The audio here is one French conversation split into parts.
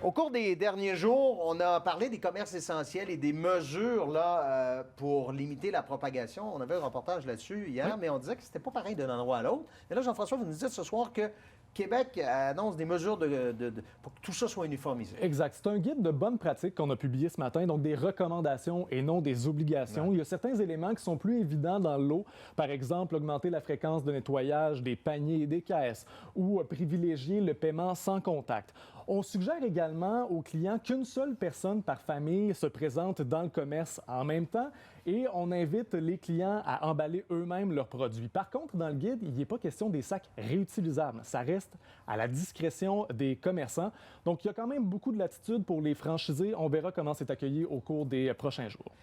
Au cours des derniers jours, on a parlé des commerces essentiels et des mesures là, pour limiter la propagation. On avait un reportage là-dessus hier, mais on disait que c'était pas pareil d'un endroit à l'autre. Et là, Jean-François, vous nous dites ce soir que Québec annonce des mesures pour que tout ça soit uniformisé. Exact. C'est un guide de bonne pratique qu'on a publié ce matin, donc des recommandations et non des obligations. Ouais. Il y a certains éléments qui sont plus évidents dans le lot. Par exemple, augmenter la fréquence de nettoyage des paniers et des caisses ou privilégier le paiement sans contact. On suggère également aux clients qu'une seule personne par famille se présente dans le commerce en même temps et on invite les clients à emballer eux-mêmes leurs produits. Par contre, dans le guide, il n'est pas question des sacs réutilisables. Ça reste à la discrétion des commerçants. Donc, il y a quand même beaucoup de latitude pour les franchisés. On verra comment c'est accueilli au cours des prochains jours.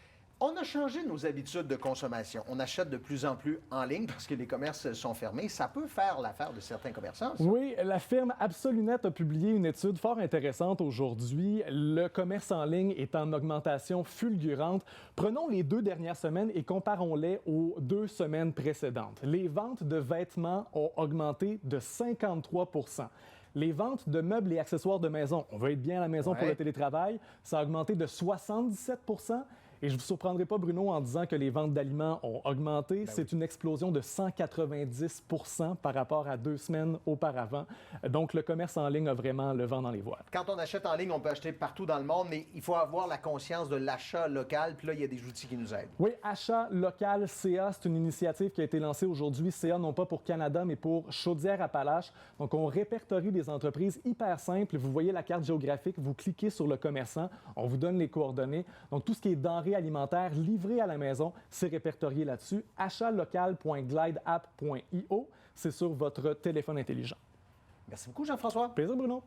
On a changé nos habitudes de consommation. On achète de plus en plus en ligne parce que les commerces sont fermés. Ça peut faire l'affaire de certains commerçants, ça. Oui, la firme Absolunet a publié une étude fort intéressante aujourd'hui. Le commerce en ligne est en augmentation fulgurante. Prenons les 2 dernières semaines et comparons-les aux 2 semaines précédentes. Les ventes de vêtements ont augmenté de 53 %. Les ventes de meubles et accessoires de maison, on veut être bien à la maison pour le télétravail, ça a augmenté de 77 %. Et je ne vous surprendrai pas, Bruno, en disant que les ventes d'aliments ont augmenté. C'est une explosion de 190 % par rapport à 2 semaines auparavant. Donc, le commerce en ligne a vraiment le vent dans les voiles. Quand on achète en ligne, on peut acheter partout dans le monde, mais il faut avoir la conscience de l'achat local. Puis là, il y a des outils qui nous aident. Oui, Achat local CA, c'est une initiative qui a été lancée aujourd'hui. CA, non pas pour Canada, mais pour Chaudière-Appalaches. Donc, on répertorie des entreprises hyper simples. Vous voyez la carte géographique, vous cliquez sur le commerçant, on vous donne les coordonnées. Donc, tout ce qui est denrées alimentaires livrées à la maison, c'est répertorié là-dessus. Achatlocal.glideapp.io, c'est sur votre téléphone intelligent. Merci beaucoup, Jean-François. Plaisir, Bruno.